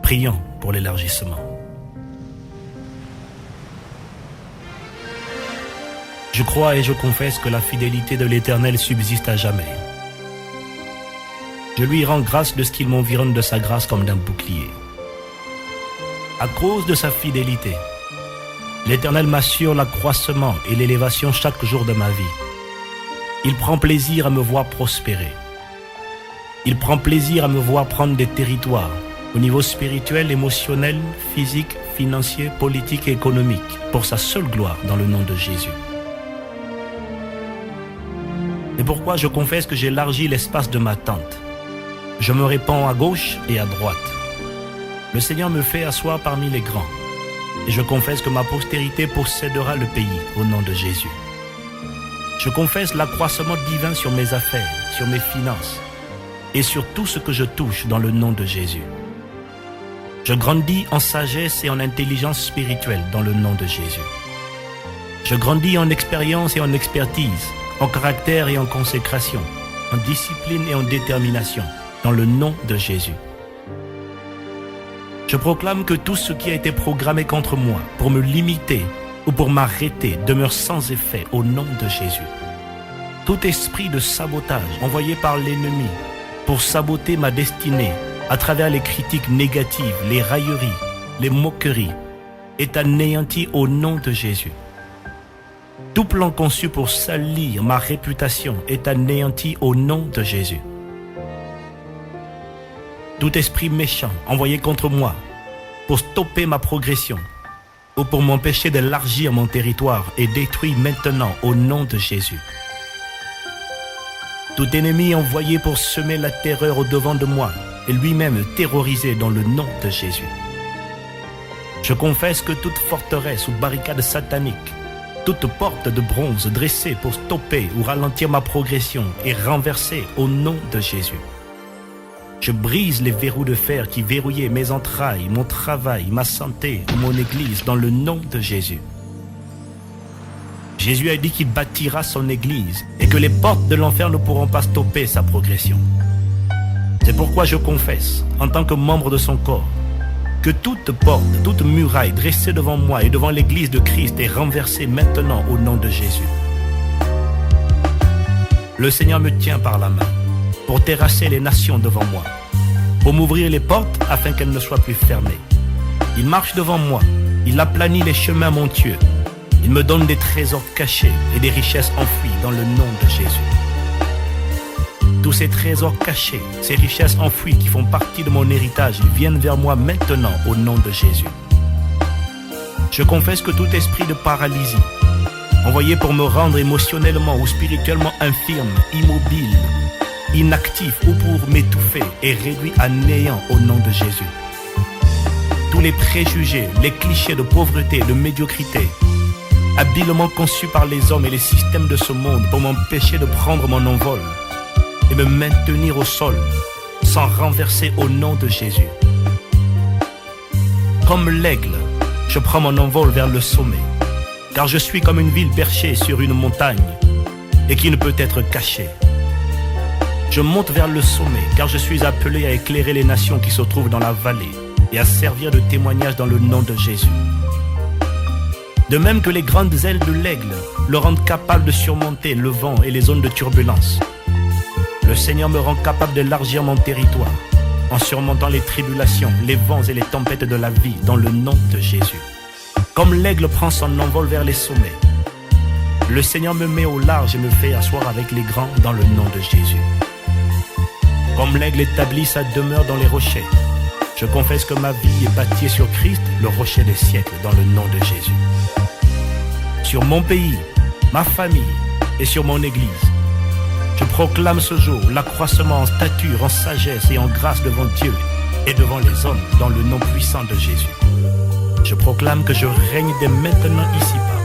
Prions pour l'élargissement. Je crois et je confesse que la fidélité de l'Éternel subsiste à jamais. Je lui rends grâce de ce qu'il m'environne de sa grâce comme d'un bouclier. À cause de sa fidélité, l'Éternel m'assure l'accroissement et l'élévation chaque jour de ma vie. Il prend plaisir à me voir prospérer. Il prend plaisir à me voir prendre des territoires au niveau spirituel, émotionnel, physique, financier, politique et économique pour sa seule gloire dans le nom de Jésus. C'est pourquoi je confesse que j'élargis l'espace de ma tente. Je me répands à gauche et à droite. Le Seigneur me fait asseoir parmi les grands. Et je confesse que ma postérité possédera le pays au nom de Jésus. Je confesse l'accroissement divin sur mes affaires, sur mes finances et sur tout ce que je touche dans le nom de Jésus. Je grandis en sagesse et en intelligence spirituelle dans le nom de Jésus. Je grandis en expérience et en expertise, en caractère et en consécration, en discipline et en détermination, dans le nom de Jésus. Je proclame que tout ce qui a été programmé contre moi pour me limiter ou pour m'arrêter demeure sans effet au nom de Jésus. Tout esprit de sabotage envoyé par l'ennemi pour saboter ma destinée à travers les critiques négatives, les railleries, les moqueries est anéanti au nom de Jésus. Tout plan conçu pour salir ma réputation est anéanti au nom de Jésus. Tout esprit méchant envoyé contre moi pour stopper ma progression ou pour m'empêcher d'élargir mon territoire est détruit maintenant au nom de Jésus. Tout ennemi envoyé pour semer la terreur au-devant de moi est lui-même terrorisé dans le nom de Jésus. Je confesse que toute forteresse ou barricade satanique, toute porte de bronze dressée pour stopper ou ralentir ma progression est renversée au nom de Jésus. Je brise les verrous de fer qui verrouillaient mes entrailles, mon travail, ma santé ou mon église dans le nom de Jésus. Jésus a dit qu'il bâtira son église et que les portes de l'enfer ne pourront pas stopper sa progression. C'est pourquoi je confesse, en tant que membre de son corps, que toute porte, toute muraille dressée devant moi et devant l'église de Christ est renversée maintenant au nom de Jésus. Le Seigneur me tient par la main pour terrasser les nations devant moi, pour m'ouvrir les portes afin qu'elles ne soient plus fermées. Il marche devant moi, il aplanit les chemins montueux, il me donne des trésors cachés et des richesses enfouies dans le nom de Jésus. Tous ces trésors cachés, ces richesses enfouies qui font partie de mon héritage, ils viennent vers moi maintenant au nom de Jésus. Je confesse que tout esprit de paralysie, envoyé pour me rendre émotionnellement ou spirituellement infirme, immobile, inactif ou pour m'étouffer, est réduit à néant au nom de Jésus. Tous les préjugés, les clichés de pauvreté, de médiocrité, habilement conçus par les hommes et les systèmes de ce monde pour m'empêcher de prendre mon envol et me maintenir au sol, sans renverser au nom de Jésus. Comme l'aigle, je prends mon envol vers le sommet, car je suis comme une ville perchée sur une montagne et qui ne peut être cachée. Je monte vers le sommet, car je suis appelé à éclairer les nations qui se trouvent dans la vallée et à servir de témoignage dans le nom de Jésus. De même que les grandes ailes de l'aigle le rendent capable de surmonter le vent et les zones de turbulence, le Seigneur me rend capable d'élargir mon territoire en surmontant les tribulations, les vents et les tempêtes de la vie dans le nom de Jésus. Comme l'aigle prend son envol vers les sommets, le Seigneur me met au large et me fait asseoir avec les grands dans le nom de Jésus. Comme l'aigle établit sa demeure dans les rochers, je confesse que ma vie est bâtie sur Christ, le rocher des siècles, dans le nom de Jésus. Sur mon pays, ma famille et sur mon église, je proclame ce jour l'accroissement en stature, en sagesse et en grâce devant Dieu et devant les hommes dans le nom puissant de Jésus. Je proclame que je règne dès maintenant ici-bas